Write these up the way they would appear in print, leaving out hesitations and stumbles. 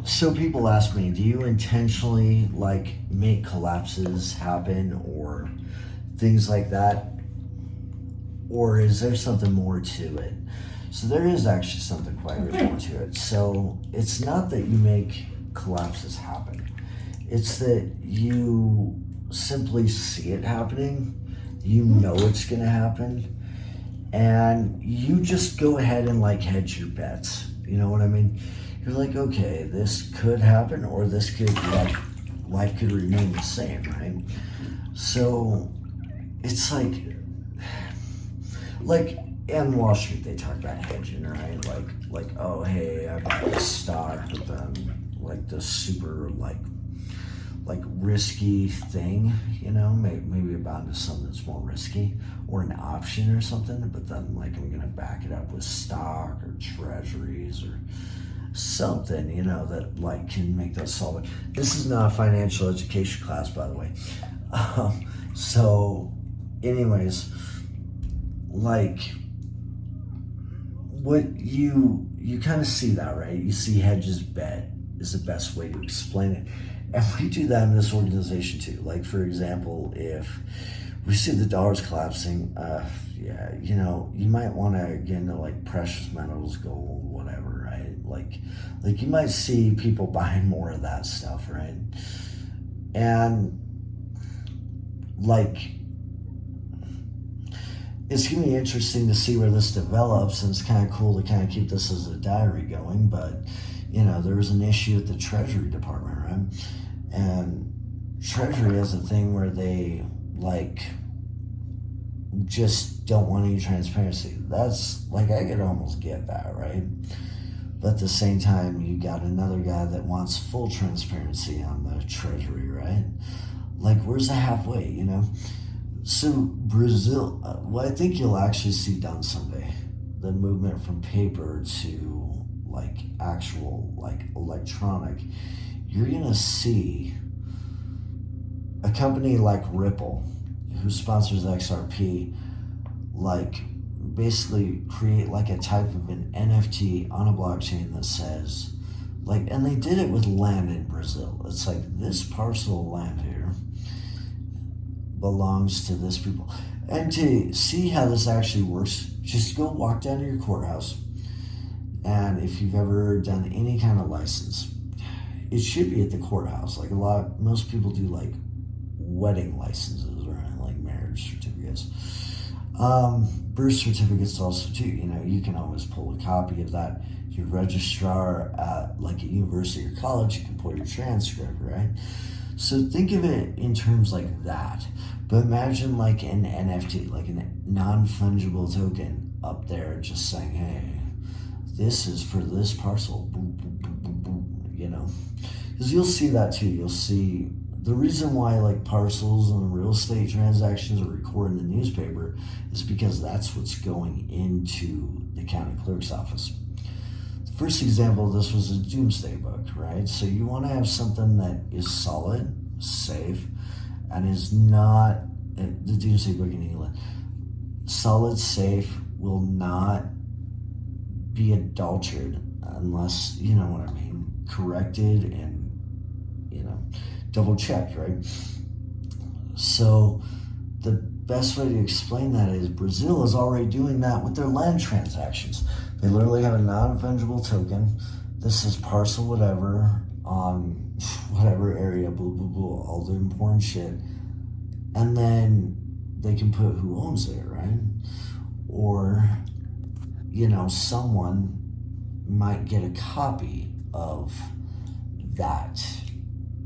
So people ask me, do you intentionally like make collapses happen or things like that? Or is there something more to it? So there is actually something quite a bit more to it. So it's not that you make collapses happen. It's that you simply see it happening. You know it's gonna happen. And you just go ahead and like hedge your bets. You know what I mean? You're like, okay, this could happen, or this could, like, life could remain the same, right? So it's like in Wall Street, they talk about hedging, right? Like, oh, hey, I buy this stock, but then like the super like risky thing, you know, maybe about into something that's more risky or an option or something, but then like I'm gonna back it up with stock or treasuries or something, you know, that like can make that solid. This is not a financial education class, by the way. So anyways, like what you kind of see that, right? You see hedges bet is the best way to explain it. And we do that in this organization too. Like, for example, if we see the dollar's collapsing, yeah, you know, you might want to get into like precious metals, gold, whatever, right? Like you might see people buying more of that stuff, right? And like, it's gonna be interesting to see where this develops, and it's kind of cool to kind of keep this as a diary going. But you know, there was an issue at the Treasury Department, right? And Treasury has a thing where they like just don't want any transparency. That's like, I could almost get that, right? But at the same time, you got another guy that wants full transparency on the Treasury, right? Like, where's the halfway, you know? So Brazil, what I think you'll actually see done someday, the movement from paper to like actual like electronic, you're gonna see a company like Ripple, who sponsors XRP, like basically create like a type of an NFT on a blockchain that says, like, and they did it with land in Brazil. It's like, this parcel of land here belongs to this people. And to see how this actually works, just go walk down to your courthouse. And if you've ever done any kind of license, it should be at the courthouse. Like most people do like wedding licenses or like marriage certificates. Birth certificates also too, you know, you can always pull a copy of that. Your registrar at like a university or college, you can pull your transcript, right? So think of it in terms like that. But imagine like an NFT, like a non-fungible token up there just saying, hey, this is for this parcel, boom, boom, boom, boom, boom, you know? Because you'll see that too. You'll see the reason why like parcels and real estate transactions are recorded in the newspaper is because that's what's going into the county clerk's office. The first example of this was a doomsday book, right? So you want to have something that is solid, safe, and is not, the doomsday book in England, solid, safe, will not be adulterated unless, you know what I mean, corrected and, you know, double checked, right? So the best way to explain that is Brazil is already doing that with their land transactions. They literally have a non-fungible token. This is parcel whatever on whatever area, blah, blah, blah, all the important shit. And then they can put who owns it, right? Or, you know, someone might get a copy of that,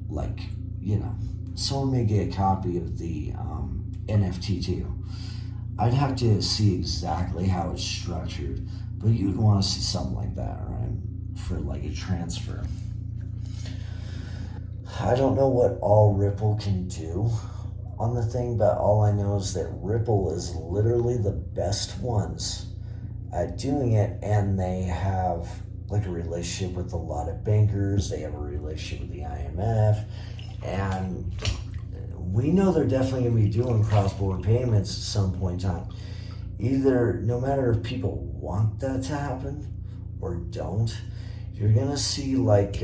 like, you know, someone may get a copy of the NFT too. I'd have to see exactly how it's structured, but you'd want to see something like that, right? For like a transfer. I don't know what all Ripple can do on the thing, but all I know is that Ripple is literally the best ones at doing it, and they have like a relationship with a lot of bankers. They have a relationship with the IMF, and we know they're definitely going to be doing cross-border payments at some point in time. Either, no matter if people want that to happen or don't, you're gonna see like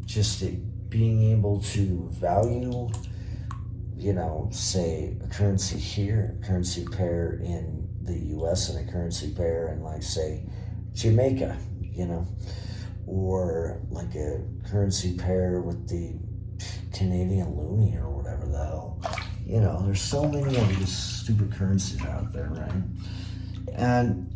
just it being able to value, say a currency here, a currency pair in the US and a currency pair in, like, say, Jamaica, or like a currency pair with the Canadian loonie or whatever the hell. There's so many of these stupid currencies out there, right? And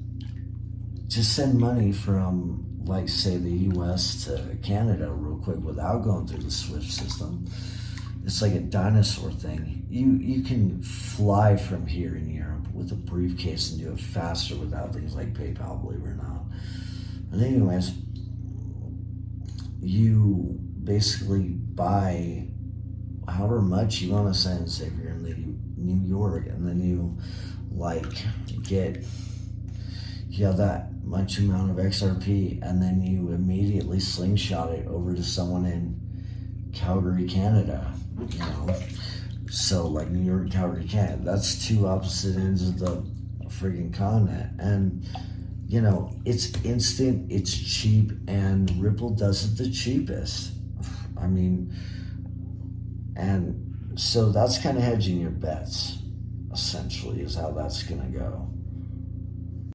just send money from, like, say, the US to Canada real quick without going through the SWIFT system. It's like a dinosaur thing. You can fly from here in Europe with a briefcase and do it faster without things like PayPal, believe it or not. And anyways, you basically buy however much you want to send. Say if you're in New York, and then you have that much amount of XRP, and then you immediately slingshot it over to someone in Calgary, Canada. So like New York, Calgary, Canada. That's two opposite ends of the friggin' continent, and it's instant, it's cheap, and Ripple does it the cheapest. And so that's kind of hedging your bets, essentially, is how that's gonna go.